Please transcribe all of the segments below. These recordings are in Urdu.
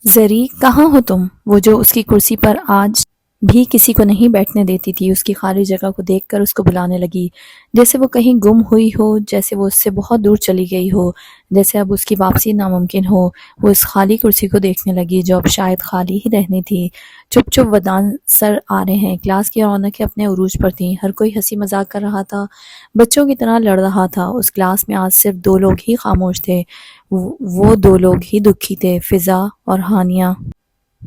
زری کہاں ہو تم؟ وہ جو اس کی کرسی پر آج بھی کسی کو نہیں بیٹھنے دیتی تھی، اس کی خالی جگہ کو دیکھ کر اس کو بلانے لگی، جیسے وہ کہیں گم ہوئی ہو، جیسے وہ اس سے بہت دور چلی گئی ہو، جیسے اب اس کی واپسی ناممکن ہو۔ وہ اس خالی کرسی کو دیکھنے لگی جو اب شاید خالی ہی رہنی تھی۔ چپ چپ ودان سر آ رہے ہیں، کلاس کی رونقیں اپنے عروج پر تھیں، ہر کوئی ہنسی مذاق کر رہا تھا، بچوں کی طرح لڑ رہا تھا۔ اس کلاس میں آج صرف دو لوگ ہی خاموش تھے، وہ دو لوگ ہی دکھی تھے، فضا اور ہانیہ۔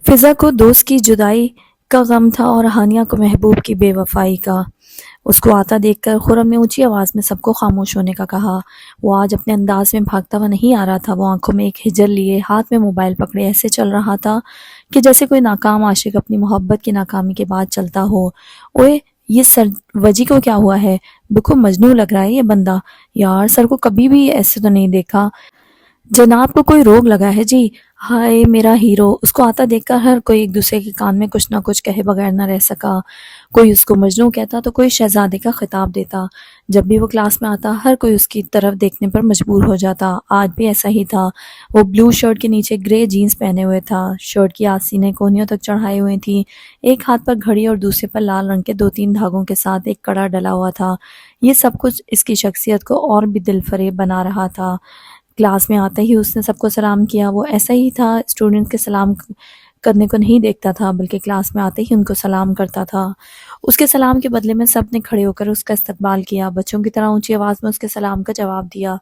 فضا کو دوست کی جدائی کا غم تھا اور ہانیہ کو محبوب کی بے وفائی کا۔ اس کو آتا دیکھ کر خرم نے اونچی آواز میں سب کو خاموش ہونے کا کہا۔ وہ آج اپنے انداز میں بھاگتا ہوا نہیں آ رہا تھا، وہ آنکھوں میں ایک ہجر لیے، ہاتھ میں موبائل پکڑے ایسے چل رہا تھا کہ جیسے کوئی ناکام عاشق اپنی محبت کی ناکامی کے بعد چلتا ہو۔ اوئے یہ سروجی کو کیا ہوا ہے؟ بالکل مجنون لگ رہا ہے یہ بندہ۔ یار سر کو کبھی بھی ایسے تو نہیں دیکھا۔ جناب کو کوئی روگ لگا ہے جی۔ ہائے میرا ہیرو۔ اس کو آتا دیکھ کر ہر کوئی ایک دوسرے کے کان میں کچھ نہ کچھ کہے بغیر نہ رہ سکا۔ کوئی اس کو مجنوں کہتا تو کوئی شہزادے کا خطاب دیتا۔ جب بھی وہ کلاس میں آتا ہر کوئی اس کی طرف دیکھنے پر مجبور ہو جاتا۔ آج بھی ایسا ہی تھا۔ وہ بلو شرٹ کے نیچے گرے جینز پہنے ہوئے تھا، شرٹ کی آستینیں کونیوں تک چڑھائے ہوئے تھیں، ایک ہاتھ پر گھڑی اور دوسرے پر لال رنگ کے 2-3 دھاگوں کے ساتھ ایک کڑا ڈلا ہوا تھا۔ یہ سب کچھ اس کی شخصیت کو اور بھی دل فریب بنا رہا تھا۔ کلاس میں آتے ہی اس نے سب کو سلام کیا۔ وہ ایسا ہی تھا، اسٹوڈنٹ کے سلام کرنے کو نہیں دیکھتا تھا بلکہ کلاس میں آتے ہی ان کو سلام کرتا تھا۔ اس کے سلام کے بدلے میں سب نے کھڑے ہو کر اس کا استقبال کیا، بچوں کی طرح اونچی آواز میں اس کے سلام کا جواب دیا۔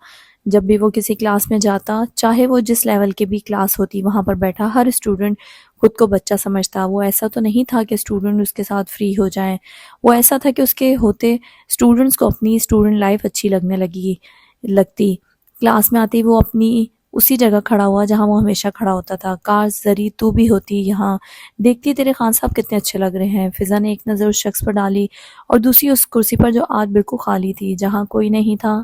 جب بھی وہ کسی کلاس میں جاتا، چاہے وہ جس لیول کی بھی کلاس ہوتی، وہاں پر بیٹھا ہر اسٹوڈنٹ خود کو بچہ سمجھتا۔ وہ ایسا تو نہیں تھا کہ اسٹوڈنٹ اس کے ساتھ فری ہو جائیں، وہ ایسا تھا کہ اس کے ہوتے اسٹوڈنٹس کو اپنی اسٹوڈنٹ لائف اچھی لگنے لگتی۔ کلاس میں آتی وہ اپنی اسی جگہ کھڑا ہوا جہاں وہ ہمیشہ کھڑا ہوتا تھا۔ کاش زری تو بھی ہوتی یہاں، دیکھتی تیرے خان صاحب کتنے اچھے لگ رہے ہیں۔ فضا نے ایک نظر اس شخص پر ڈالی اور دوسری اس کرسی پر جو آج بالکل خالی تھی، جہاں کوئی نہیں تھا۔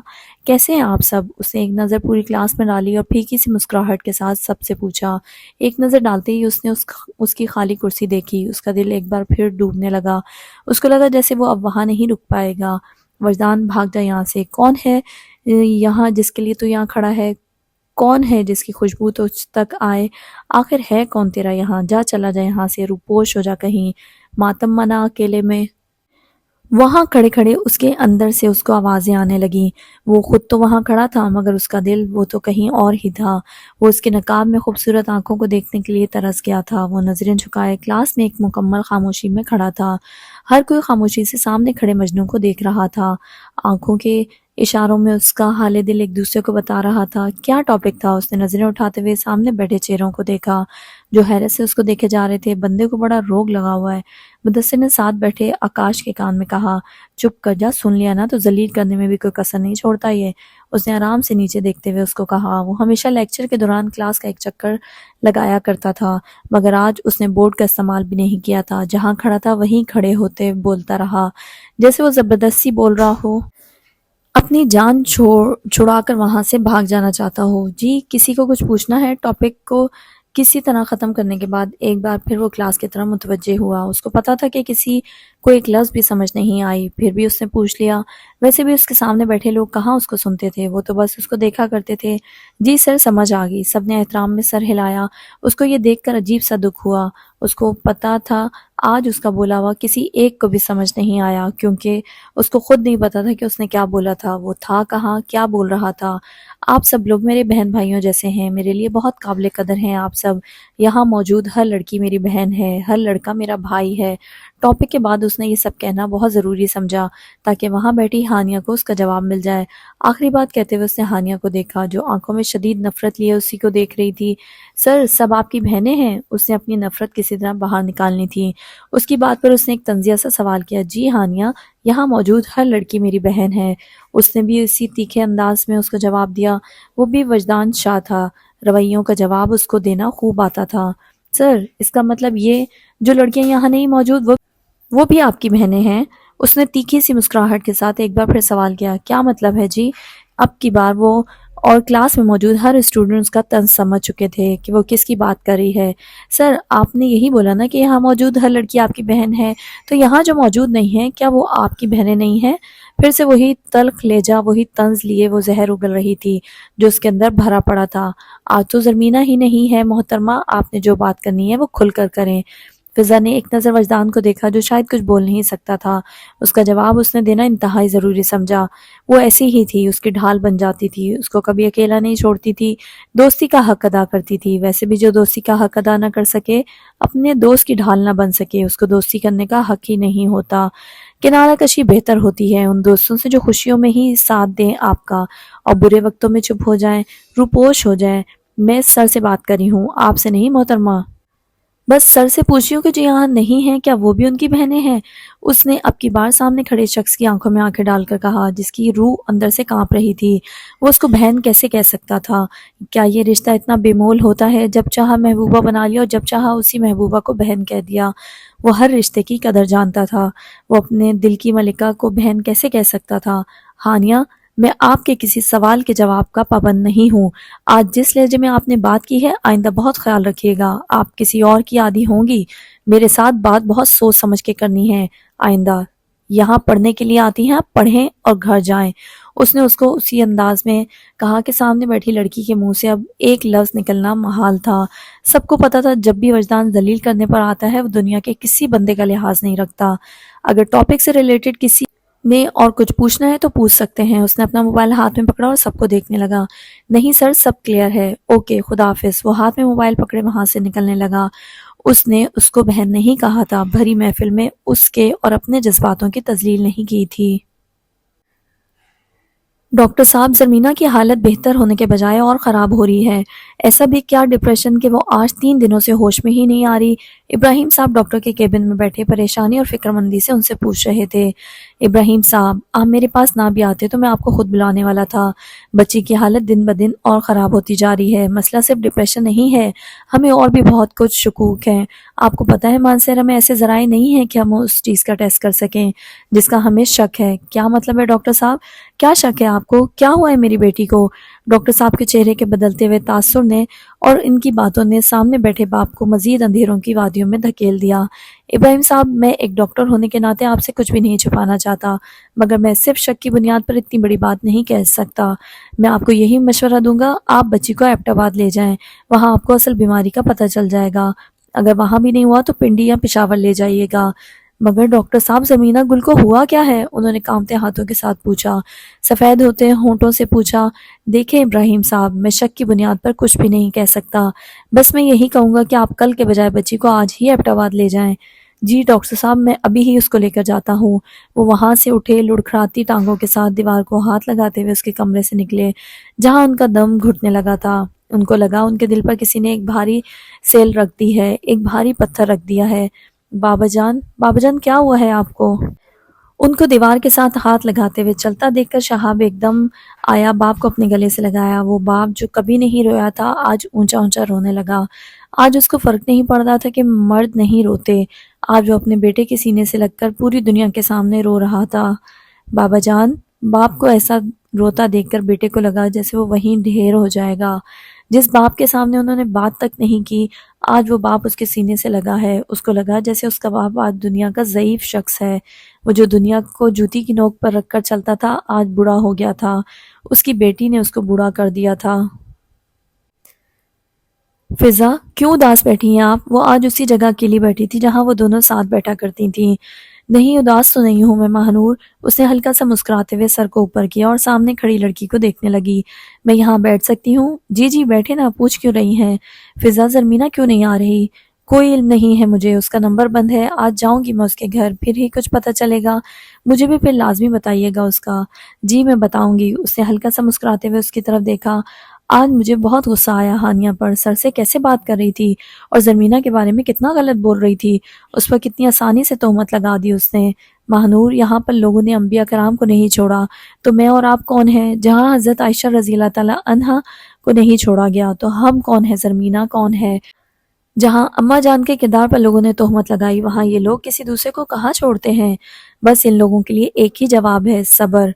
کیسے ہیں آپ سب؟ اس نے ایک نظر پوری کلاس میں ڈالی اور پھیکی سی مسکراہٹ کے ساتھ سب سے پوچھا۔ ایک نظر ڈالتے ہی اس نے اس کی خالی کرسی دیکھی، اس کا دل ایک بار پھر ڈوبنے لگا۔ اس کو لگا جیسے وہ اب وہاں نہیں رک پائے گا۔ وجدان بھاگ جا یہاں سے۔ کون ہے یہاں جس کے لیے تو یہاں کھڑا ہے؟ کون ہے جس کی خوشبو تجھ تک آئے؟ آخر ہے کون تیرا یہاں؟ جا چلا جا یہاں سے، روپوش ہو جا کہیں، ماتم منا اکیلے میں۔ وہاں کھڑے کھڑے اس کے اندر سے اس کو آوازیں آنے لگیں۔ وہ خود تو وہاں کھڑا تھا مگر اس کا دل وہ تو کہیں اور ہی تھا۔ وہ اس کے نقاب میں خوبصورت آنکھوں کو دیکھنے کے لیے ترس گیا تھا۔ وہ نظریں جھکائے کلاس میں ایک مکمل خاموشی میں کھڑا تھا۔ ہر کوئی خاموشی سے سامنے کھڑے مجنوں کو دیکھ رہا تھا، آنکھوں کے اشاروں میں اس کا حال دل ایک دوسرے کو بتا رہا تھا۔ کیا ٹاپک تھا؟ اس نے نظریں اٹھاتے ہوئے سامنے بیٹھے چہروں کو دیکھا جو حیرت سے اس کو دیکھے جا رہے تھے۔ بندے کو بڑا روگ لگا ہوا ہے، مدثر نے ساتھ بیٹھے آکاش کے کان میں کہا۔ چپ کر جا، سن لیا نا تو ذلیل کرنے میں بھی کوئی کسر نہیں چھوڑتا یہ، اس نے آرام سے نیچے دیکھتے ہوئے اس کو کہا۔ وہ ہمیشہ لیکچر کے دوران کلاس کا ایک چکر لگایا کرتا تھا مگر آج اس نے بورڈ کا استعمال بھی نہیں کیا تھا، جہاں کھڑا تھا وہیں کھڑے ہوتے بولتا رہا، جیسے وہ زبردستی بول رہا ہو، اپنی جان چھڑا کر وہاں سے بھاگ جانا چاہتا ہو۔ جی کسی کو کچھ پوچھنا ہے؟ ٹاپک کو کسی طرح ختم کرنے کے بعد ایک بار پھر وہ کلاس کی طرف متوجہ ہوا۔ اس کو پتا تھا کہ کسی کو ایک لفظ بھی سمجھ نہیں آئی، پھر بھی اس نے پوچھ لیا۔ ویسے بھی اس کے سامنے بیٹھے لوگ کہاں اس کو سنتے تھے، وہ تو بس اس کو دیکھا کرتے تھے۔ جی سر سمجھ آ گئی، سب نے احترام میں سر ہلایا۔ اس کو یہ دیکھ کر عجیب سا دکھ ہوا۔ اس کو پتا تھا آج اس کا بولا ہوا کسی ایک کو بھی سمجھ نہیں آیا، کیونکہ اس کو خود نہیں پتا تھا کہ اس نے کیا بولا تھا، وہ تھا کہاں، کیا بول رہا تھا۔ آپ سب لوگ میرے بہن بھائیوں جیسے ہیں، میرے لیے بہت قابل قدر ہیں آپ سب۔ یہاں موجود ہر لڑکی میری بہن ہے، ہر لڑکا میرا بھائی ہے۔ ٹاپک کے بعد اس نے یہ سب کہنا بہت ضروری سمجھا تاکہ وہاں بیٹھی ہانیہ کو اس کا جواب مل جائے۔ آخری بات کہتے ہوئے اس نے ہانیہ کو دیکھا جو آنکھوں میں شدید نفرت لیے اسی کو دیکھ رہی تھی۔ سر سب آپ کی بہنیں ہیں؟ اس نے اپنی نفرت کسی طرح باہر نکالنی تھی۔ اس کی بات پر اس نے ایک طنزیہ سا سوال کیا۔ جی ہانیہ، یہاں موجود ہر لڑکی میری بہن ہے۔ اس نے بھی اسی تیکھے انداز میں اس کو جواب دیا۔ وہ بھی وجدان شاہ تھا، رویوں کا جواب اس کو دینا خوب آتا تھا۔ سر اس کا مطلب یہ جو لڑکیاں یہاں نہیں موجود وہ بھی آپ کی بہنیں ہیں؟ اس نے تیکھی سی مسکراہٹ کے ساتھ ایک بار پھر سوال کیا۔ کیا مطلب ہے جی؟ اب کی بار وہ اور کلاس میں موجود ہر اسٹوڈنٹ اس کا طنز سمجھ چکے تھے کہ وہ کس کی بات کر رہی ہے۔ سر، آپ نے یہی بولا نا کہ یہاں موجود ہر لڑکی آپ کی بہن ہے، تو یہاں جو موجود نہیں ہے کیا وہ آپ کی بہنیں نہیں ہیں؟ پھر سے وہی تلخ لہجہ، وہی طنز لیے وہ زہر اگل رہی تھی جو اس کے اندر بھرا پڑا تھا۔ آج تو زرمینہ ہی نہیں ہے محترمہ، آپ نے جو بات کرنی ہے وہ کھل کر کریں۔ فضا نے ایک نظر وجدان کو دیکھا جو شاید کچھ بول نہیں سکتا تھا۔ اس کا جواب اس نے دینا انتہائی ضروری سمجھا۔ وہ ایسی ہی تھی، اس کی ڈھال بن جاتی تھی، اس کو کبھی اکیلا نہیں چھوڑتی تھی، دوستی کا حق ادا کرتی تھی۔ ویسے بھی جو دوستی کا حق ادا نہ کر سکے، اپنے دوست کی ڈھال نہ بن سکے، اس کو دوستی کرنے کا حق ہی نہیں ہوتا۔ کنارہ کشی بہتر ہوتی ہے ان دوستوں سے جو خوشیوں میں ہی ساتھ دیں آپ کا، اور برے وقتوں میں چپ ہو جائیں، روپوش ہو جائیں۔ میں سر سے بات کر رہی ہوں، آپ سے نہیں محترمہ۔ بس سر سے پوچھیوں کہ جو یہاں نہیں ہیں کیا وہ بھی ان کی بہنیں ہیں؟ اس نے اب کی بار سامنے کھڑے شخص کی آنکھوں میں آنکھیں ڈال کر کہا، جس کی روح اندر سے کانپ رہی تھی۔ وہ اس کو بہن کیسے کہہ سکتا تھا؟ کیا یہ رشتہ اتنا بے مول ہوتا ہے؟ جب چاہا محبوبہ بنا لیا اور جب چاہا اسی محبوبہ کو بہن کہہ دیا۔ وہ ہر رشتے کی قدر جانتا تھا، وہ اپنے دل کی ملکہ کو بہن کیسے کہہ سکتا تھا؟ ہانیہ، میں آپ کے کسی سوال کے جواب کا پابند نہیں ہوں۔ آج جس لہجے میں آپ نے بات کی ہے، آئندہ بہت خیال رکھیے گا۔ آپ کسی اور کی عادی ہوں گی، میرے ساتھ بات بہت سوچ سمجھ کے کرنی ہے۔ آئندہ یہاں پڑھنے کے لیے آتی ہیں، آپ پڑھیں اور گھر جائیں۔ اس نے اس کو اسی انداز میں کہا کہ سامنے بیٹھی لڑکی کے منہ سے اب ایک لفظ نکلنا محال تھا۔ سب کو پتا تھا جب بھی وجدان ذلیل کرنے پر آتا ہے وہ دنیا کے کسی بندے کا لحاظ نہیں رکھتا۔ اگر ٹاپک سے ریلیٹڈ کسی نے اور کچھ پوچھنا ہے تو پوچھ سکتے ہیں۔ اس نے اپنا موبائل ہاتھ میں پکڑا اور سب کو دیکھنے لگا۔ نہیں سر، سب کلیئر ہے، اوکے، خدا حافظ۔ وہ ہاتھ میں موبائل پکڑے وہاں سے نکلنے لگا۔ اس نے اس کو بہن نہیں کہا تھا، بھری محفل میں اس کے اور اپنے جذباتوں کی تذلیل نہیں کی تھی۔ ڈاکٹر صاحب، زرمینہ کی حالت بہتر ہونے کے بجائے اور خراب ہو رہی ہے۔ ایسا بھی کیا ڈپریشن کہ وہ آج 3 دنوں سے ہوش میں ہی نہیں آ رہی؟ ابراہیم صاحب ڈاکٹر کے کیبن میں بیٹھے پریشانی اور فکر مندی سے ان سے پوچھ رہے تھے۔ ابراہیم صاحب، آپ میرے پاس نہ بھی آتے تو میں آپ کو خود بلانے والا تھا۔ بچی کی حالت دن بدن اور خراب ہوتی جا رہی ہے۔ مسئلہ صرف ڈپریشن نہیں ہے، ہمیں اور بھی بہت کچھ شکوک ہیں۔ آپ کو پتہ ہے مانسہرہ میں ایسے ذرائع نہیں ہیں کہ ہم اس چیز کا ٹیسٹ کر سکیں جس کا ہمیں شک ہے۔ کیا مطلب ہے ڈاکٹر صاحب؟ کیا شک ہے آپ کو؟ کیا ہوا ہے میری بیٹی کو؟ ڈاکٹر صاحب کے چہرے کے بدلتے ہوئے تاثر نے اور ان کی باتوں نے سامنے بیٹھے باپ کو مزید اندھیروں کی وادیوں میں دھکیل دیا۔ ابراہیم صاحب، میں ایک ڈاکٹر ہونے کے ناطے آپ سے کچھ بھی نہیں چھپانا چاہتا، مگر میں صرف شک کی بنیاد پر اتنی بڑی بات نہیں کہہ سکتا۔ میں آپ کو یہی مشورہ دوں گا، آپ بچی کو ایبٹ آباد لے جائیں، وہاں آپ کو اصل بیماری کا پتہ چل جائے گا۔ اگر وہاں بھی نہیں ہوا تو پنڈی یا پشاور لے جائیے گا۔ مگر ڈاکٹر صاحب، زمینہ گل کو ہوا کیا ہے؟ انہوں نے کانپتے ہاتھوں کے ساتھ پوچھا، سفید ہوتے ہونٹوں سے پوچھا۔ دیکھیں ابراہیم صاحب، میں شک کی بنیاد پر کچھ بھی نہیں کہہ سکتا، بس میں یہی کہوں گا کہ آپ کل کے بجائے بچی کو آج ہی ایبٹ آباد لے جائیں۔ جی ڈاکٹر صاحب، میں ابھی ہی اس کو لے کر جاتا ہوں۔ وہ وہاں سے اٹھے، لڑکھڑاتی ٹانگوں کے ساتھ دیوار کو ہاتھ لگاتے ہوئے اس کے کمرے سے نکلے جہاں ان کا دم گھٹنے لگا تھا۔ ان کو لگا ان کے دل پر کسی نے ایک بھاری سیل رکھ دی ہے، ایک بھاری پتھر رکھ دیا ہے۔ بابا جان کیا ہوا ہے آپ کو؟ ان کو دیوار کے ساتھ ہاتھ لگاتے ہوئے چلتا دیکھ کر شہاب ایک دم آیا، باپ کو اپنے گلے سے لگایا۔ وہ باپ جو کبھی نہیں رویا تھا آج اونچا اونچا رونے لگا۔ آج اس کو فرق نہیں پڑ رہا تھا کہ مرد نہیں روتے، آج وہ اپنے بیٹے کے سینے سے لگ کر پوری دنیا کے سامنے رو رہا تھا۔ بابا جان، باپ کو ایسا روتا دیکھ کر بیٹے کو لگا جیسے وہ وہیں ڈھیر ہو جائے گا۔ جس باپ کے سامنے انہوں نے بات تک نہیں کی، آج وہ باپ اس کے سینے سے لگا ہے۔ اس کو لگا جیسے اس کا باپ آج دنیا کا ضعیف شخص ہے۔ وہ جو دنیا کو جوتی کی نوک پر رکھ کر چلتا تھا آج بوڑھا ہو گیا تھا، اس کی بیٹی نے اس کو بوڑھا کر دیا تھا۔ فضا، کیوں اداس بیٹھی ہیں آپ؟ وہ آج اسی جگہ اکیلی بیٹھی تھی جہاں وہ دونوں ساتھ بیٹھا کرتی تھیں۔ نہیں، اداس تو نہیں ہوں میں ماہنور۔ اس نے ہلکا سا مسکراتے ہوئے سر کو اوپر کیا اور سامنے کھڑی لڑکی کو دیکھنے لگی۔ میں یہاں بیٹھ سکتی ہوں؟ جی بیٹھے نا، پوچھ کیوں رہی ہیں؟ فضا، زرمینہ کیوں نہیں آ رہی؟ کوئی علم نہیں ہے مجھے، اس کا نمبر بند ہے۔ آج جاؤں گی میں اس کے گھر، پھر ہی کچھ پتہ چلے گا۔ مجھے بھی پھر لازمی بتائیے گا اس کا۔ جی میں بتاؤں گی۔ اس نے ہلکا سا مسکراتے ہوئے اس کی طرف دیکھا۔ آج مجھے بہت غصہ آیا ہانیہ پر، سر سے کیسے بات کر رہی تھی اور زرمینہ کے بارے میں کتنا غلط بول رہی تھی، اس پر کتنی آسانی سے تہمت لگا دی اس نے۔ ماہنور، یہاں پر لوگوں نے انبیاء کرام کو نہیں چھوڑا تو میں اور آپ کون ہیں؟ جہاں حضرت عائشہ رضی اللہ تعالی عنہا کو نہیں چھوڑا گیا تو ہم کون ہیں؟ زرمینہ کون ہے؟ جہاں اماں جان کے کردار پر لوگوں نے تہمت لگائی وہاں یہ لوگ کسی دوسرے کو کہاں چھوڑتے ہیں؟ بس ان لوگوں کے لیے ایک ہی جواب ہے، صبر۔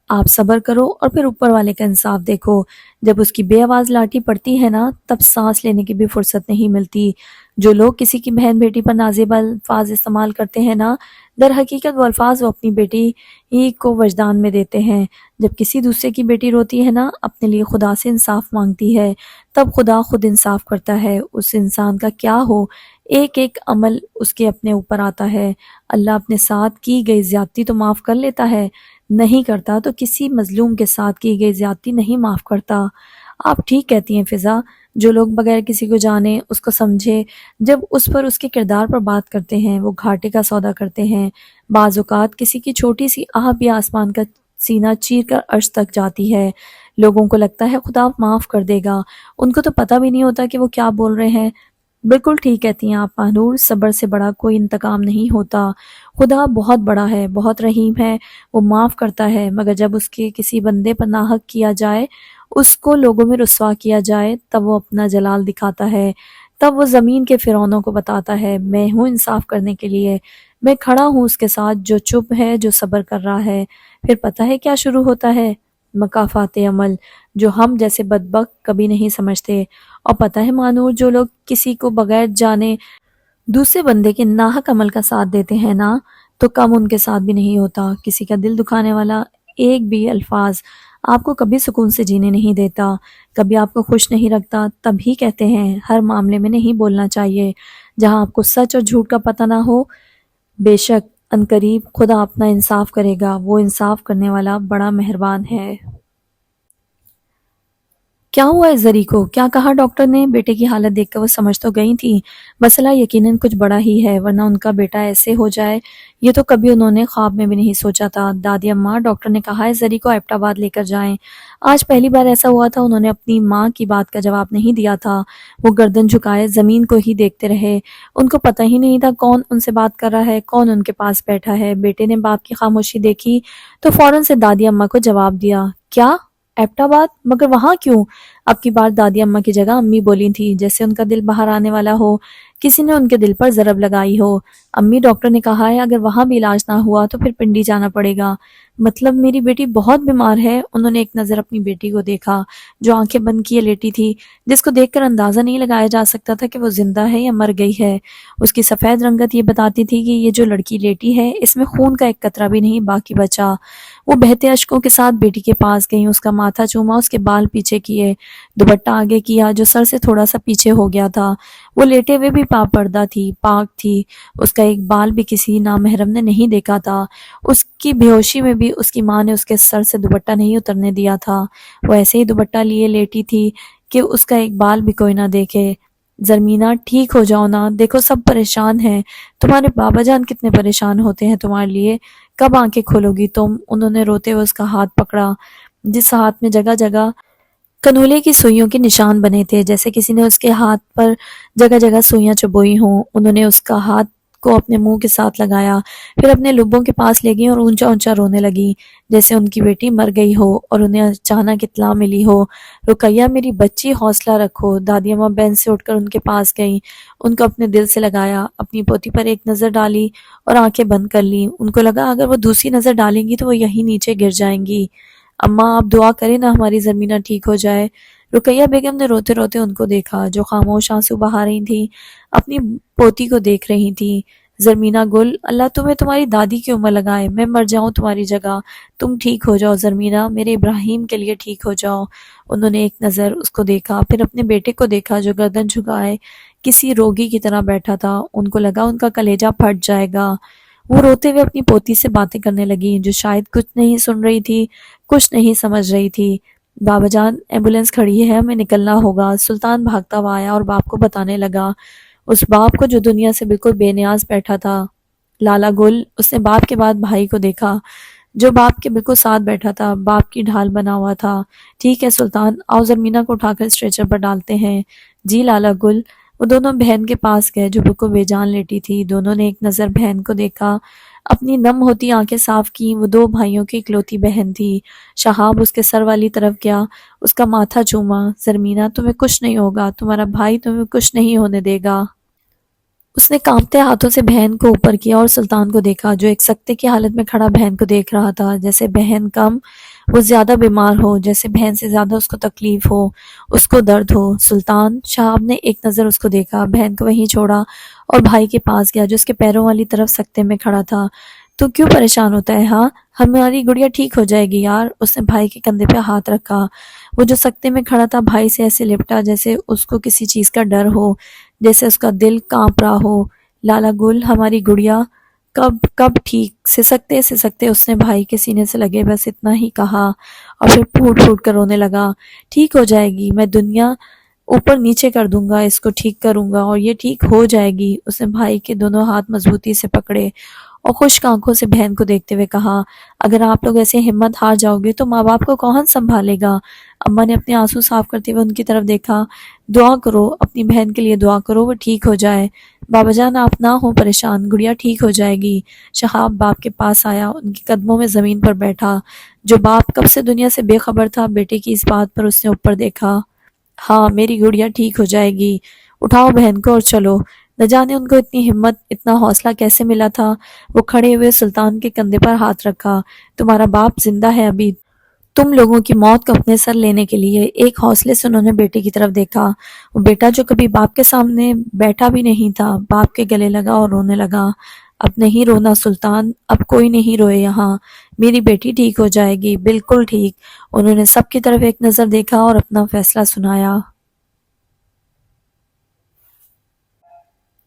آپ صبر کرو اور پھر اوپر والے کا انصاف دیکھو۔ جب اس کی بے آواز لاٹھی پڑتی ہے نا، تب سانس لینے کی بھی فرصت نہیں ملتی۔ جو لوگ کسی کی بہن بیٹی پر نازیبا الفاظ استعمال کرتے ہیں نا، در حقیقت وہ الفاظ وہ اپنی بیٹی ہی کو وجدان میں دیتے ہیں۔ جب کسی دوسرے کی بیٹی روتی ہے نا، اپنے لیے خدا سے انصاف مانگتی ہے، تب خدا خود انصاف کرتا ہے۔ اس انسان کا کیا ہو، ایک ایک عمل اس کے اپنے اوپر آتا ہے۔ اللہ اپنے ساتھ کی گئی زیادتی تو معاف کر لیتا ہے، نہیں کرتا تو کسی مظلوم کے ساتھ کی گئی زیادتی نہیں معاف کرتا۔ آپ ٹھیک کہتی ہیں فضا، جو لوگ بغیر کسی کو جانے، اس کو سمجھے، جب اس پر اس کے کردار پر بات کرتے ہیں، وہ گھاٹے کا سودا کرتے ہیں۔ بعض اوقات کسی کی چھوٹی سی آہ بھی آسمان کا سینہ چیر کر عرش تک جاتی ہے۔ لوگوں کو لگتا ہے خدا معاف کر دے گا، ان کو تو پتہ بھی نہیں ہوتا کہ وہ کیا بول رہے ہیں۔ بالکل ٹھیک کہتی ہیں آپ ماہنور، صبر سے بڑا کوئی انتقام نہیں ہوتا۔ خدا بہت بڑا ہے، بہت رحیم ہے، وہ معاف کرتا ہے، مگر جب اس کے کسی بندے پر ناحق کیا جائے، اس کو لوگوں میں رسوا کیا جائے، تب وہ اپنا جلال دکھاتا ہے۔ تب وہ زمین کے فرعونوں کو بتاتا ہے، میں ہوں انصاف کرنے کے لیے، میں کھڑا ہوں اس کے ساتھ جو چپ ہے، جو صبر کر رہا ہے۔ پھر پتہ ہے کیا شروع ہوتا ہے؟ مکافات عمل، جو ہم جیسے بدبخت کبھی نہیں سمجھتے۔ اور پتہ ہے مانور، جو لوگ کسی کو بغیر جانے دوسرے بندے کے ناحق عمل کا ساتھ دیتے ہیں نا، تو کم ان کے ساتھ بھی نہیں ہوتا۔ کسی کا دل دکھانے والا ایک بھی الفاظ آپ کو کبھی سکون سے جینے نہیں دیتا، کبھی آپ کو خوش نہیں رکھتا۔ تبھی کہتے ہیں ہر معاملے میں نہیں بولنا چاہیے جہاں آپ کو سچ اور جھوٹ کا پتہ نہ ہو۔ بے شک عنقریب خدا اپنا انصاف کرے گا، وہ انصاف کرنے والا بڑا مہربان ہے۔ کیا ہوا ہے زری کو؟ کیا کہا ڈاکٹر نے؟ بیٹے کی حالت دیکھ کر وہ سمجھ تو گئی تھی مسئلہ یقیناً کچھ بڑا ہی ہے، ورنہ ان کا بیٹا ایسے ہو جائے یہ تو کبھی انہوں نے خواب میں بھی نہیں سوچا تھا۔ دادی اماں، ڈاکٹر نے کہا ہے زری کو ایبٹ آباد لے کر جائیں۔ آج پہلی بار ایسا ہوا تھا، انہوں نے اپنی ماں کی بات کا جواب نہیں دیا تھا۔ وہ گردن جھکائے زمین کو ہی دیکھتے رہے، ان کو پتہ ہی نہیں تھا کون ان سے بات کر رہا ہے، کون ان کے پاس بیٹھا ہے۔ بیٹے نے باپ کی خاموشی دیکھی تو فوراً سے دادی اماں کو جواب دیا، کیا ایبٹ آباد؟ مگر وہاں کیوں؟ اب کی بار دادی اماں کی جگہ امی بولی تھی، جیسے ان کا دل باہر آنے والا ہو، کسی نے ان کے دل پر ضرب لگائی ہو۔ امی، ڈاکٹر نے کہا ہے اگر وہاں بھی علاج نہ ہوا تو پھر پنڈی جانا پڑے گا۔ مطلب میری بیٹی بہت بیمار ہے؟ انہوں نے ایک نظر اپنی بیٹی کو دیکھا جو آنکھیں بند کیے لیٹی تھی، جس کو دیکھ کر اندازہ نہیں لگایا جا سکتا تھا کہ وہ زندہ ہے یا مر گئی ہے۔ اس کی سفید رنگت یہ بتاتی تھی کہ یہ جو لڑکی لیٹی ہے اس میں خون کا ایک قطرہ بھی نہیں باقی بچا۔ وہ بہتے اشکوں کے ساتھ بیٹی کے پاس گئیں، اس کا ماتھا چوما، اس کے بال پیچھے کیے، دوپٹہ آگے کیا جو سر سے تھوڑا سا پیچھے ہو گیا تھا۔ وہ لیٹے ہوئے بھی پردہ تھی، پاک تھی، اس کا ایک بال بھی کسی نامحرم نے نہیں دیکھا تھا۔ اس کی بے ہوشی میں بھی اس کی ماں نے اس کے سر سے دوپٹہ نہیں اترنے دیا تھا۔ وہ ایسے ہی دوپٹہ لیے لیٹی تھی کہ اس کا ایک بال بھی کوئی نہ دیکھے۔ زرمینہ، ٹھیک ہو جاؤ نا، دیکھو سب پریشان ہیں، تمہارے بابا جان کتنے پریشان ہوتے ہیں تمہارے لیے، کب آنکھیں کھولو گی تم؟ انہوں نے روتے ہوئے اس کا ہاتھ پکڑا، جس ہاتھ میں جگہ جگہ کنولے کی سوئیوں کے نشان بنے تھے، جیسے کسی نے اس کے ہاتھ پر جگہ جگہ سوئیاں چبوئی ہوں۔ انہوں نے اس کا ہاتھ کو اپنے منہ کے ساتھ لگایا، پھر اپنے لبوں کے پاس لے گئیں اور اونچا اونچا رونے لگیں، جیسے ان کی بیٹی مر گئی ہو اور انہیں اچانک اطلاع ملی ہو۔ رقیہ میری بچی، حوصلہ رکھو۔ دادی اماں بینچ سے اٹھ کر ان کے پاس گئیں، ان کو اپنے دل سے لگایا، اپنی پوتی پر ایک نظر ڈالی اور آنکھیں بند کر لیں۔ ان کو لگا اگر وہ دوسری نظر ڈالیں گی تو وہ یہیں نیچے گر جائیں گی۔ اماں آپ دعا کریں نا ہماری زرمینہ ٹھیک ہو جائے۔ رقیہ بیگم نے روتے روتے ان کو دیکھا جو خاموش آنسو بہا رہی تھیں، اپنی پوتی کو دیکھ رہی تھیں۔ زرمینہ گل، اللہ تمہیں تمہاری دادی کی عمر لگائے، میں مر جاؤں تمہاری جگہ، تم ٹھیک ہو جاؤ زرمینہ، میرے ابراہیم کے لیے ٹھیک ہو جاؤ۔ انہوں نے ایک نظر اس کو دیکھا، پھر اپنے بیٹے کو دیکھا جو گردن جھکائے کسی روگی کی طرح بیٹھا تھا۔ ان کو لگا ان کا کلیجہ پھٹ جائے گا۔ وہ روتے ہوئے اپنی پوتی سے باتیں کرنے لگی جو شاید کچھ نہیں سن رہی تھی، کچھ نہیں سمجھ رہی تھی۔ بابا جان، ایمبولینس کھڑی ہے، ہمیں نکلنا ہوگا۔ سلطان بھاگتا ہوا آیا اور باپ کو بتانے لگا، اس باپ کو جو دنیا سے بالکل بے نیاز بیٹھا تھا۔ لالا گل، اس نے باپ کے بعد بھائی کو دیکھا جو باپ کے بالکل ساتھ بیٹھا تھا، باپ کی ڈھال بنا ہوا تھا۔ ٹھیک ہے سلطان، آؤ زرمینہ کو اٹھا کر اسٹریچر پر ڈالتے ہیں۔ جی لالا گل۔ وہ دونوں بہن کے پاس گئے جو بالکل بے جان لیٹی تھی۔ دونوں نے ایک نظر بہن کو دیکھا، اپنی نم ہوتی آنکھیں صاف کیں۔ وہ دو بھائیوں کی اکلوتی بہن تھی۔ شہاب اس کے سر والی طرف گیا، اس کا ماتھا چوما۔ زرمینہ، تمہیں کچھ نہیں ہوگا، تمہارا بھائی تمہیں کچھ نہیں ہونے دے گا۔ اس نے کانپتے ہاتھوں سے بہن کو اوپر کیا اور سلطان کو دیکھا جو ایک سکتے کی حالت میں کھڑا بہن کو دیکھ رہا تھا، جیسے بہن کم وہ زیادہ بیمار ہو، جیسے بہن سے زیادہ اس کو تکلیف ہو، اس کو درد ہو۔ سلطان شہاب نے ایک نظر اس کو دیکھا، بہن کو وہیں چھوڑا اور بھائی کے پاس گیا جو اس کے پیروں والی طرف سکتے میں کھڑا تھا۔ تو کیوں پریشان ہوتا ہے ہاں؟ ہماری گڑیا ٹھیک ہو جائے گی یار۔ اس نے بھائی کے کندھے پہ ہاتھ رکھا۔ وہ جو سکتے میں کھڑا تھا بھائی سے ایسے لپٹا جیسے اس کو کسی چیز کا ڈر ہو، جیسے اس کا دل کانپ رہا ہو۔ لالا گل ہماری گڑیا کب کب ٹھیک؟ سسکتے اس نے بھائی کے سینے سے لگے بس اتنا ہی کہا اور پھر پھوٹ پھوٹ کر رونے لگا۔ ٹھیک ہو جائے گی، میں دنیا اوپر نیچے کر دوں گا، اس کو ٹھیک کروں گا اور یہ ٹھیک ہو جائے گی۔ اس نے بھائی کے دونوں ہاتھ مضبوطی سے پکڑے اور خشک آنکھوں سے بہن کو دیکھتے ہوئے کہا، اگر آپ لوگ ایسے ہمت ہار جاؤ گے تو ماں باپ کو کون سنبھالے گا؟ اماں نے اپنے آنسو صاف کرتے ہوئے ان کی طرف دیکھا۔ دعا کرو، اپنی بہن کے لیے دعا کرو، وہ ٹھیک ہو جائے۔ بابا جان آپ نہ ہوں پریشان، گڑیا ٹھیک ہو جائے گی۔ شہاب باپ کے پاس آیا، ان کے قدموں میں زمین پر بیٹھا۔ جو باپ کب سے دنیا سے بے خبر تھا، بیٹے کی اس بات پر اس نے اوپر دیکھا۔ ہاں میری گڑیا ٹھیک ہو جائے گی، اٹھاؤ بہن کو اور چلو۔ نہ جانے ان کو اتنی ہمت، اتنا حوصلہ کیسے ملا تھا۔ وہ کھڑے ہوئے سلطان کے کندھے پر ہاتھ رکھا۔ تمہارا باپ زندہ ہے ابھی، تم لوگوں کی موت کو اپنے سر لینے کے لیے۔ ایک حوصلے سے انہوں نے بیٹے کی طرف دیکھا۔ وہ بیٹا جو کبھی باپ کے سامنے بیٹھا بھی نہیں تھا، باپ کے گلے لگا اور رونے لگا۔ اب نہیں رونا سلطان، اب کوئی نہیں روئے یہاں، میری بیٹی ٹھیک ہو جائے گی، بالکل ٹھیک۔ انہوں نے سب کی طرف ایک نظر دیکھا اور اپنا فیصلہ سنایا۔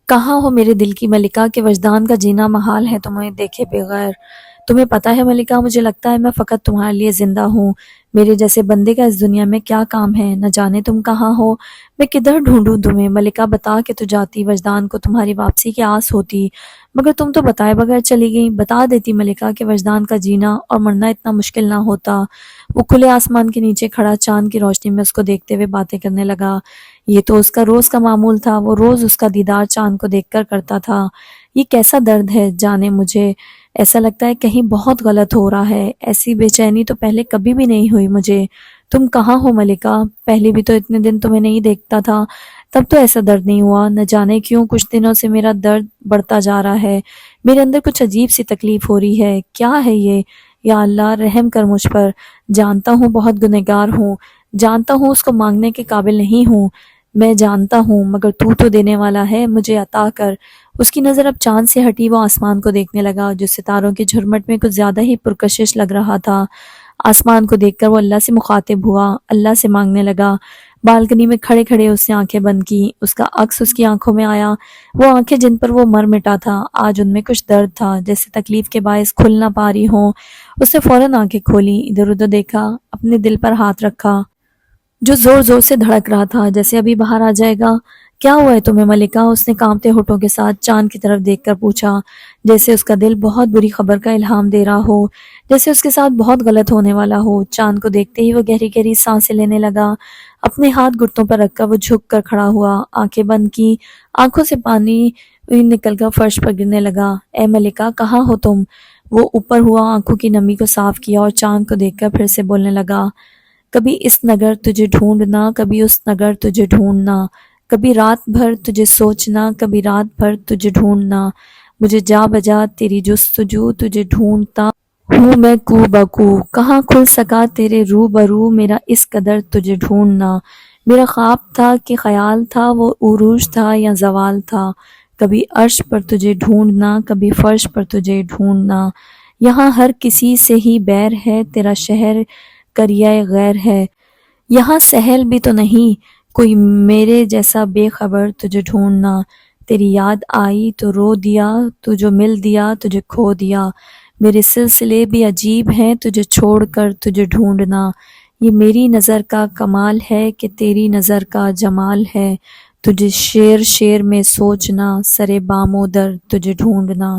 کہاں ہو میرے دل کی ملکہ کہ وجدان کا جینا محال ہے تمہیں دیکھے بغیر۔ تمہیں پتہ ہے ملکہ، مجھے لگتا ہے میں فقط تمہارے لیے زندہ ہوں۔ میرے جیسے بندے کا اس دنیا میں کیا کام ہے؟ نہ جانے تم کہاں ہو، میں کدھر ڈھونڈوں تمہیں؟ ملکہ بتا کے تو جاتی، وجدان کو تمہاری واپسی کی آس ہوتی، مگر تم تو بتائے بغیر چلی گئی۔ بتا دیتی ملکہ کہ وجدان کا جینا اور مرنا اتنا مشکل نہ ہوتا۔ وہ کھلے آسمان کے نیچے کھڑا چاند کی روشنی میں اس کو دیکھتے ہوئے باتیں کرنے لگا۔ یہ تو اس کا روز کا معمول تھا، وہ روز اس کا دیدار چاند کو دیکھ کر کرتا تھا۔ یہ کیسا درد ہے جانے، مجھے ایسا لگتا ہے کہیں بہت غلط ہو رہا ہے، ایسی بے چینی تو پہلے کبھی بھی نہیں ہوئی مجھے۔ تم کہاں ہو ملکہ؟ پہلے بھی تو اتنے دن تمہیں نہیں دیکھتا تھا، تب تو ایسا درد نہیں ہوا۔ نہ جانے کیوں کچھ دنوں سے میرا درد بڑھتا جا رہا ہے، میرے اندر کچھ عجیب سی تکلیف ہو رہی ہے۔ کیا ہے یہ؟ یا اللہ رحم کر مجھ پر، جانتا ہوں بہت گنہگار ہوں، جانتا ہوں اس کو مانگنے کے قابل نہیں ہوں، میں جانتا ہوں، مگر تو دینے والا ہے، مجھے عطا کر۔ اس کی نظر اب چاند سے ہٹی، وہ آسمان کو دیکھنے لگا جو ستاروں کی جھرمٹ میں کچھ زیادہ ہی پرکشش لگ رہا تھا۔ آسمان کو دیکھ کر وہ اللہ سے مخاطب ہوا، اللہ سے مانگنے لگا۔ بالکنی میں کھڑے کھڑے اس نے آنکھیں بند کی، اس کا عکس اس کی آنکھوں میں آیا، وہ آنکھیں جن پر وہ مر مٹا تھا، آج ان میں کچھ درد تھا، جیسے تکلیف کے باعث کھل نہ پا رہی ہوں۔ اس نے فوراً آنکھیں کھولی، ادھر ادھر دیکھا، اپنے دل پر ہاتھ رکھا جو زور زور سے دھڑک رہا تھا جیسے ابھی باہر آ جائے گا۔ کیا ہوا ہے تمہیں ملکہ؟ اس نے کانپتے ہونٹوں کے ساتھ چاند کی طرف دیکھ کر پوچھا، جیسے اس کا دل بہت بری خبر کا الہام دے رہا ہو، جیسے اس کے ساتھ بہت غلط ہونے والا ہو۔ چاند کو دیکھتے ہی وہ گہری گہری سانسیں لینے لگا، اپنے ہاتھ گھٹنوں پر رکھ کر وہ جھک کر کھڑا ہوا، آنکھیں بند کی، آنکھوں سے پانی نکل کر فرش پر گرنے لگا۔ اے ملکہ کہاں ہو تم؟ وہ اوپر ہوا، آنکھوں کی نمی کو صاف کیا اور چاند کو دیکھ کر پھر سے بولنے لگا، کبھی اس نگر تجھے ڈھونڈنا، کبھی اس نگر تجھے ڈھونڈنا، کبھی رات بھر تجھے سوچنا، کبھی رات بھر تجھے ڈھونڈنا، مجھے جا بجا تیری جستجو، تجھے ڈھونڈتا ہوں میں کو بکو، کہاں کھل سکا تیرے رو برو میرا اس قدر تجھے ڈھونڈنا۔ میرا خواب تھا کہ خیال تھا، وہ عروج تھا یا زوال تھا، کبھی عرش پر تجھے ڈھونڈنا، کبھی فرش پر تجھے ڈھونڈنا۔ یہاں ہر کسی سے ہی بیر ہے، تیرا شہر قریۂ غیر ہے، یہاں سہل بھی تو نہیں کوئی میرے جیسا بے خبر تجھے ڈھونڈنا۔ تیری یاد آئی تو رو دیا، تو جو مل دیا تجھے کھو دیا، میرے سلسلے بھی عجیب ہیں تجھے چھوڑ کر تجھے ڈھونڈنا۔ یہ میری نظر کا کمال ہے کہ تیری نظر کا جمال ہے، تجھے شیر شیر میں سوچنا، سرے بام و در تجھے ڈھونڈنا۔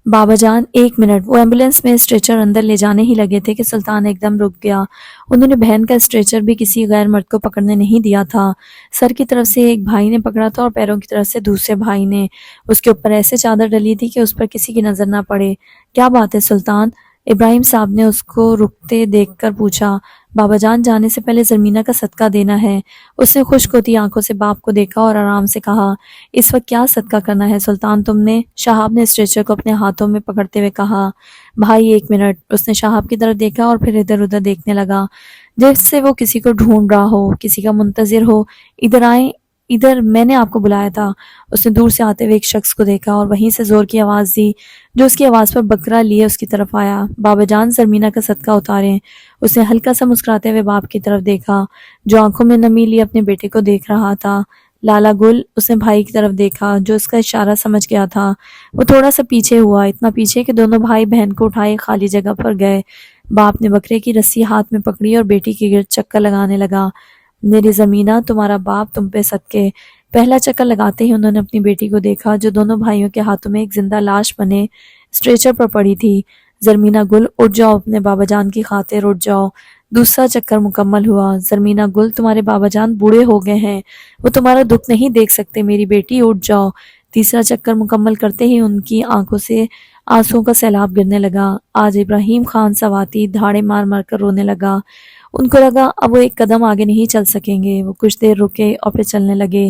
بابا جان ایک منٹ۔ وہ ایمبولینس میں اسٹریچر اندر لے جانے ہی لگے تھے کہ سلطان ایک دم رک گیا۔ انہوں نے بہن کا اسٹریچر بھی کسی غیر مرد کو پکڑنے نہیں دیا تھا، سر کی طرف سے ایک بھائی نے پکڑا تھا اور پیروں کی طرف سے دوسرے بھائی نے۔ اس کے اوپر ایسے چادر ڈلی تھی کہ اس پر کسی کی نظر نہ پڑے۔ کیا بات ہے سلطان؟ ابراہیم صاحب نے اس کو رکتے دیکھ کر پوچھا۔ بابا جان جانے سے پہلے زرمینہ کا صدقہ دینا ہے۔ اس نے خشک ہوتی آنکھوں سے باپ کو دیکھا اور آرام سے کہا، اس وقت کیا صدقہ کرنا ہے سلطان تم نے؟ شہاب نے اسٹریچر کو اپنے ہاتھوں میں پکڑتے ہوئے کہا۔ بھائی ایک منٹ۔ اس نے شہاب کی طرف دیکھا اور پھر ادھر ادھر دیکھنے لگا جیسے وہ کسی کو ڈھونڈ رہا ہو، کسی کا منتظر ہو۔ ادھر آئیں، ادھر، میں نے آپ کو بلایا تھا۔ اس نے دور سے آتے ہوئے ایک شخص کو دیکھا اور وہیں سے زور کی آواز دی جو اس کی آواز پر بکرا لیے اس کی طرف آیا۔ بابا جان زرمینہ کا صدقہ اتاریں۔ اس نے ہلکا سا مسکراتے ہوئے باپ کی طرف دیکھا جو آنکھوں میں نمی لیے اپنے بیٹے کو دیکھ رہا تھا۔ لالا گل، اس نے بھائی کی طرف دیکھا جو اس کا اشارہ سمجھ گیا تھا۔ وہ تھوڑا سا پیچھے ہوا، اتنا پیچھے کہ دونوں بھائی بہن کو اٹھائے خالی جگہ پر گئے۔ باپ نے بکرے کی رسی ہاتھ میں پکڑی اور بیٹی کے گرد چکر لگانے لگا۔ میری زمینہ، تمہارا باپ تم پہ صدقے۔ پہلا چکر لگاتے ہی انہوں نے اپنی بیٹی کو دیکھا جو دونوں بھائیوں کے ہاتھوں میں ایک زندہ لاش بنے اسٹریچر پر پڑی تھی۔ زرمینہ گل، اٹھ جاؤ، اپنے بابا جان کی خاطر اٹھ جاؤ۔ دوسرا چکر مکمل ہوا۔ زرمینہ گل، تمہارے بابا جان بوڑھے ہو گئے ہیں، وہ تمہارا دکھ نہیں دیکھ سکتے، میری بیٹی اٹھ جاؤ۔ تیسرا چکر مکمل کرتے ہی ان کی آنکھوں سے آنسوؤں کا سیلاب گرنے لگا۔ آج ابراہیم خان سواتی دھاڑے مار مار کر رونے لگا۔ ان کو لگا اب وہ ایک قدم آگے نہیں چل سکیں گے۔ وہ کچھ دیر رکے اور پھر چلنے لگے۔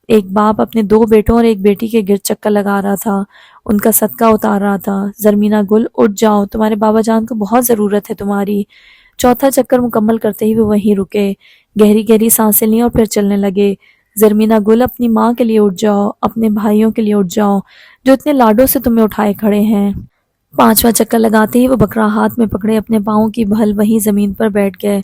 ایک باپ اپنے دو بیٹوں اور ایک بیٹی کے گرد چکر لگا رہا تھا، ان کا صدقہ اتار رہا تھا۔ زرمینہ گل، اٹھ جاؤ، تمہارے بابا جان کو بہت ضرورت ہے تمہاری۔ چوتھا چکر مکمل کرتے ہی وہ وہیں رکے، گہری گہری سانسیں لیں اور پھر چلنے لگے۔ زرمینہ گل، اپنی ماں کے لیے اٹھ جاؤ، اپنے بھائیوں کے لیے اٹھ جاؤ جو اتنے لاڈوں سے تمہیں اٹھائے کھڑے ہیں۔ پانچواں چکر لگاتے ہی وہ بکرا ہاتھ میں پکڑے اپنے پاؤں کی بھل وہیں زمین پر بیٹھ گئے۔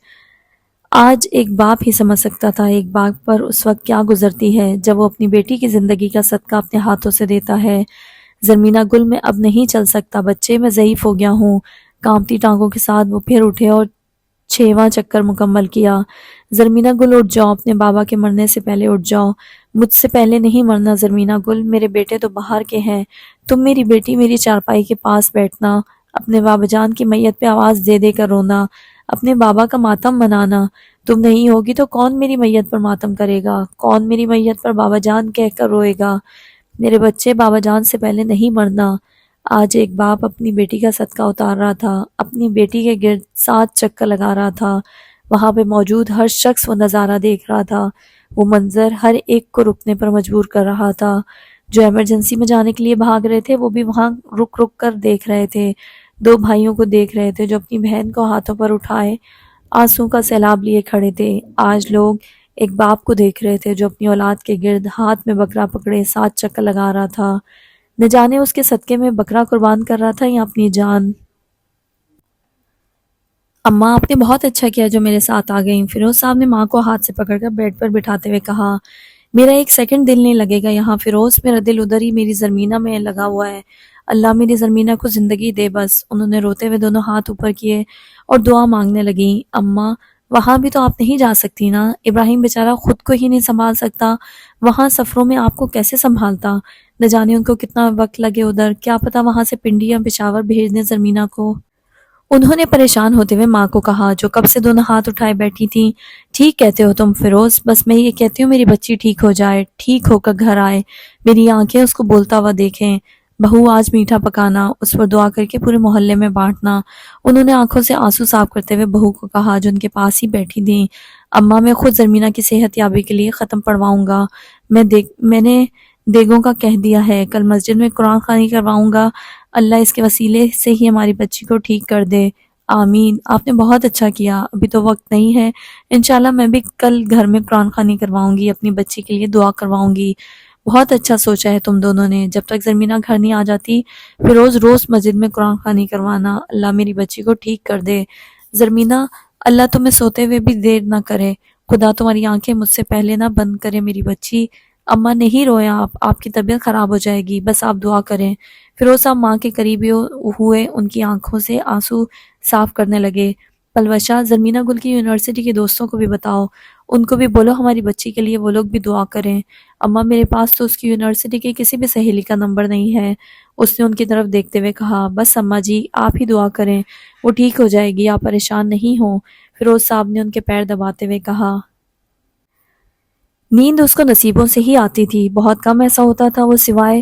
آج ایک باپ ہی سمجھ سکتا تھا ایک باپ پر اس وقت کیا گزرتی ہے جب وہ اپنی بیٹی کی زندگی کا صدقہ اپنے ہاتھوں سے دیتا ہے۔ زرمینہ گل، میں اب نہیں چل سکتا بچے، میں ضعیف ہو گیا ہوں۔ کانپتی ٹانگوں کے ساتھ وہ پھر اٹھے اور 6واں چکر مکمل کیا۔ زرمینہ گل، اٹھ جاؤ، اپنے بابا کے مرنے سے پہلے اٹھ جاؤ۔ مجھ سے پہلے نہیں مرنا زرمینہ گل، میرے بیٹے تو باہر کے ہیں، تم میری بیٹی میری چارپائی کے پاس بیٹھنا، اپنے بابا جان کی میت پہ آواز دے دے کر رونا، اپنے بابا کا ماتم منانا۔ تم نہیں ہوگی تو کون میری میت پر ماتم کرے گا؟ کون میری میت پر بابا جان کہہ کر روئے گا؟ میرے بچے، بابا جان سے پہلے نہیں مرنا۔ آج ایک باپ اپنی بیٹی کا صدقہ اتار رہا تھا، اپنی بیٹی کے گرد 7 چکر لگا رہا تھا۔ وہاں پہ موجود ہر شخص وہ نظارہ دیکھ رہا تھا۔ وہ منظر ہر ایک کو رکنے پر مجبور کر رہا تھا۔ جو ایمرجنسی میں جانے کے لیے بھاگ رہے تھے وہ بھی وہاں رک رک کر دیکھ رہے تھے۔ 2 بھائیوں کو دیکھ رہے تھے جو اپنی بہن کو ہاتھوں پر اٹھائے آنسوں کا سیلاب لیے کھڑے تھے۔ آج لوگ ایک باپ کو دیکھ رہے تھے جو اپنی اولاد کے گرد ہاتھ میں بکرا پکڑے 7 چکر لگا رہا تھا، نہ جانے اس کے صدقے میں بکرا قربان کر رہا تھا یا اپنی جان۔ اماں، آپ نے بہت اچھا کیا جو میرے ساتھ آ گئیں۔ فیروز صاحب نے ماں کو ہاتھ سے پکڑ کر بیڈ پر بٹھاتے ہوئے کہا، میرا ایک سیکنڈ دل نہیں لگے گا یہاں فیروز، میرا دل ادھر ہی میری زرمینہ میں لگا ہوا ہے۔ اللہ میری زرمینہ کو زندگی دے بس۔ انہوں نے روتے ہوئے دونوں ہاتھ اوپر کیے اور دعا مانگنے لگیں۔ اماں، وہاں بھی تو آپ نہیں جا سکتی نا، ابراہیم بیچارہ خود کو ہی نہیں سنبھال سکتا، وہاں سفروں میں آپ کو کیسے سنبھالتا؟ نہ جانے ان کو کتنا وقت لگے ادھر، کیا پتا وہاں سے پنڈی یا پشاور بھیج دیں زرمینہ کو۔ انہوں نے پریشان ہوتے ہوئے ماں کو کہا جو کب سے دونوں ہاتھ اٹھائے بیٹھی تھیں، ٹھیک کہتے ہو تم فیروز، بس میں یہ کہتی ہوں میری بچی ٹھیک ہو جائے، ٹھیک ہو کر گھر آئے، میری آنکھیں اس کو بولتا ہوا دیکھیں۔ بہو آج میٹھا پکانا، اس پر دعا کر کے پورے محلے میں بانٹنا۔ انہوں نے آنکھوں سے آنسو صاف کرتے ہوئے بہو کو کہا جو ان کے پاس ہی بیٹھی تھیں، اماں میں خود زرمینہ کی صحت یابی کے لیے ختم پڑھواؤں گا، میں نے دیگوں کا کہہ دیا ہے، کل مسجد میں قرآن خوانی کرواؤں گا، اللہ اس کے وسیلے سے ہی ہماری بچی کو ٹھیک کر دے۔ آمین، آپ نے بہت اچھا کیا، ابھی تو وقت نہیں ہے، انشاءاللہ میں بھی کل گھر میں قرآن خوانی کرواؤں گی، اپنی بچی کے لیے دعا کرواؤں گی۔ بہت اچھا سوچا ہے تم دونوں نے، جب تک زرمینہ گھر نہیں آ جاتی پھر روز روز مسجد میں قرآن خوانی کروانا، اللہ میری بچی کو ٹھیک کر دے۔ زرمینہ، اللہ تمہیں سوتے ہوئے بھی دیر نہ کرے، خدا تمہاری آنکھیں مجھ سے پہلے نہ بند کرے میری بچی۔ اماں نہیں روئیں آپ کی طبیعت خراب ہو جائے گی، بس آپ دعا کریں۔ فیروز صاحب ماں کے قریب ہوئے ان کی آنکھوں سے آنسو صاف کرنے لگے۔ پلوشہ، زرمینہ گل کی یونیورسٹی کے دوستوں کو بھی بتاؤ، ان کو بھی بولو ہماری بچی کے لیے وہ لوگ بھی دعا کریں۔ اماں، میرے پاس تو اس کی یونیورسٹی کی کسی بھی سہیلی کا نمبر نہیں ہے، اس نے ان کی طرف دیکھتے ہوئے کہا، بس اماں جی آپ ہی دعا کریں، وہ ٹھیک ہو جائے گی، آپ پریشان نہیں ہوں۔ فیروز صاحب نے ان کے پیر دباتے ہوئے کہا۔ نیند اس کو نصیبوں سے ہی آتی تھی، بہت کم ایسا ہوتا تھا وہ سوائے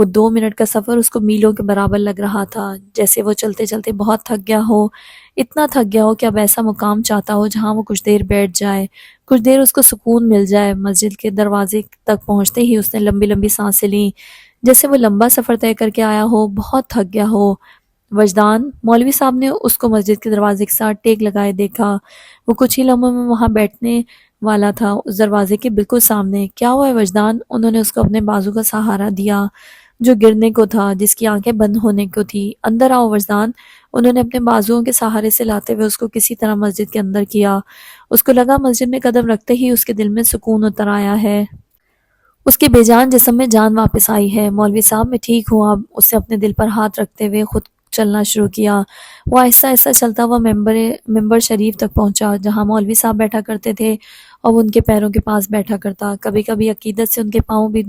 وہ 2 منٹ کا سفر اس کو میلوں کے برابر لگ رہا تھا، جیسے وہ چلتے چلتے بہت تھک گیا ہو، اتنا تھک گیا ہو کہ اب ایسا مقام چاہتا ہو جہاں وہ کچھ دیر بیٹھ جائے، کچھ دیر اس کو سکون مل جائے۔ مسجد کے دروازے تک پہنچتے ہی اس نے لمبی لمبی سانسیں لیں، جیسے وہ لمبا سفر طے کر کے آیا ہو، بہت تھک گیا ہو۔ وجدان، مولوی صاحب نے اس کو مسجد کے دروازے کے ساتھ ٹیک لگائے دیکھا۔ وہ کچھ ہی لمحوں میں وہاں بیٹھنے والا تھا، اس دروازے کے بالکل سامنے۔ کیا ہوا ہے وجدان؟ انہوں نے اس کو اپنے بازو کا سہارا دیا جو گرنے کو تھا، جس کی آنکھیں بند ہونے کو تھی۔ اندر آؤ وجدان، انہوں نے اپنے بازوؤں کے سہارے سے لاتے ہوئے اس کو کسی طرح مسجد کے اندر کیا۔ اس کو لگا مسجد میں قدم رکھتے ہی اس کے دل میں سکون اتر آیا ہے، اس کے بے جان جسم میں جان واپس آئی ہے۔ مولوی صاحب میں ٹھیک ہوں اب، اس نے اپنے دل پر ہاتھ رکھتے ہوئے خود چلنا شروع کیا۔ وہ آہستہ آہستہ چلتا ہوا ممبر شریف تک پہنچا جہاں مولوی صاحب بیٹھا کرتے تھے، اور وہ ان کے پیروں کے پاس بیٹھا کرتا، کبھی کبھی عقیدت سے ان کے پاؤں بھی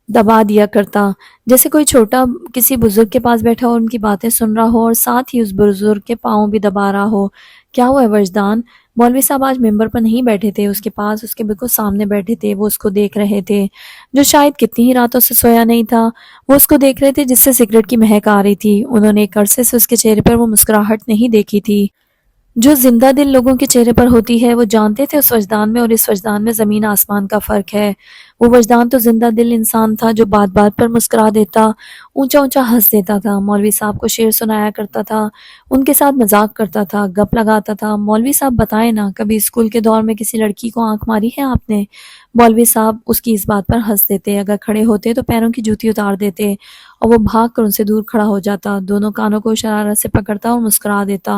دبا دیا کرتا، جیسے کوئی چھوٹا کسی بزرگ کے پاس بیٹھا ہو اور ان کی باتیں سن رہا ہو اور ساتھ ہی اس بزرگ کے پاؤں بھی دبا رہا ہو۔ کیا ہوا ہے وجدان؟ مولوی صاحب آج ممبر پر نہیں بیٹھے تھے، اس کے پاس اس کے بالکل سامنے بیٹھے تھے۔ وہ اس کو دیکھ رہے تھے جو شاید کتنی ہی راتوں سے سویا نہیں تھا۔ وہ اس کو دیکھ رہے تھے جس سے سگریٹ کی مہک آ رہی تھی۔ انہوں نے ایک عرصے سے اس کے چہرے پر وہ مسکراہٹ نہیں دیکھی تھی جو زندہ دل لوگوں کے چہرے پر ہوتی ہے۔ وہ جانتے تھے اس وجدان میں اور اس وجدان میں زمین آسمان کا فرق ہے۔ وہ وجدان تو زندہ دل انسان تھا جو بات بات پر مسکرا دیتا، اونچا اونچا ہنس دیتا تھا، مولوی صاحب کو شعر سنایا کرتا تھا، ان کے ساتھ مذاق کرتا تھا، گپ لگاتا تھا۔ مولوی صاحب بتائیں نا، کبھی اسکول کے دور میں کسی لڑکی کو آنکھ ماری ہے آپ نے؟ مولوی صاحب اس کی اس بات پر ہنس دیتے، اگر کھڑے ہوتے تو پیروں کی جوتی اتار دیتے اور وہ بھاگ کر ان سے دور کھڑا ہو جاتا، دونوں کانوں کو شرارت سے پکڑتا اور مسکرا دیتا۔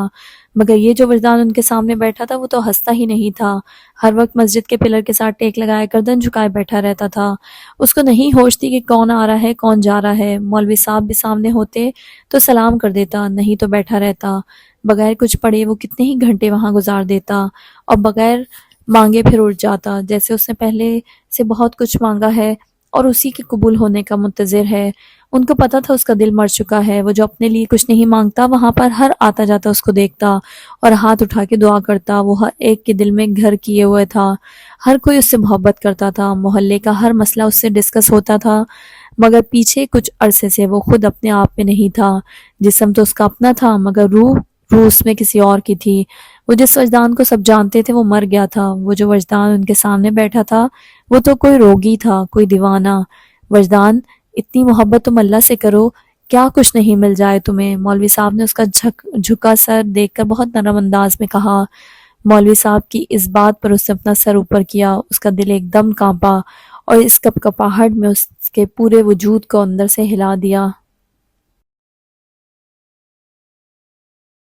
مگر یہ جو وجدان ان کے سامنے بیٹھا تھا وہ تو ہنستا ہی نہیں تھا، ہر وقت مسجد کے پلر کے ساتھ ٹیک لگائے گردن جھکائے بیٹھا رہتا تھا۔ اس کو نہیں ہوش تھی کہ کون آ رہا ہے کون جا رہا ہے۔ مولوی صاحب بھی سامنے ہوتے تو سلام کر دیتا، نہیں تو بیٹھا رہتا، بغیر کچھ پڑھے وہ کتنے ہی گھنٹے وہاں گزار دیتا اور بغیر مانگے پھر اٹھ جاتا، جیسے اس نے پہلے سے بہت کچھ مانگا ہے اور اسی کے قبول ہونے کا منتظر ہے۔ ان کو پتہ تھا اس کا دل مر چکا ہے، وہ جو اپنے لیے کچھ نہیں مانگتا وہاں پر ہر آتا جاتا اس کو دیکھتا اور ہاتھ اٹھا کے دعا کرتا۔ وہ ہر ایک کے دل میں گھر کیے ہوئے تھا، ہر کوئی اس سے محبت کرتا تھا، محلے کا ہر مسئلہ اس سے ڈسکس ہوتا تھا، مگر پیچھے کچھ عرصے سے وہ خود اپنے آپ میں نہیں تھا۔ جسم تو اس کا اپنا تھا مگر روح اس میں کسی اور کی تھی۔ وہ جس وجدان کو سب جانتے تھے وہ مر گیا تھا، وہ جو وجدان ان کے سامنے بیٹھا تھا وہ تو کوئی روگی تھا، کوئی دیوانہ۔ وجدان، اتنی محبت تم اللہ سے کرو، کیا کچھ نہیں مل جائے تمہیں؟ مولوی صاحب نے اس کا جھکا سر دیکھ کر بہت نرم انداز میں کہا۔ مولوی صاحب کی اس بات پر اس نے اپنا سر اوپر کیا، اس کا دل ایک دم کانپا اور اس کپکپاہٹ میں اس کے پورے وجود کو اندر سے ہلا دیا۔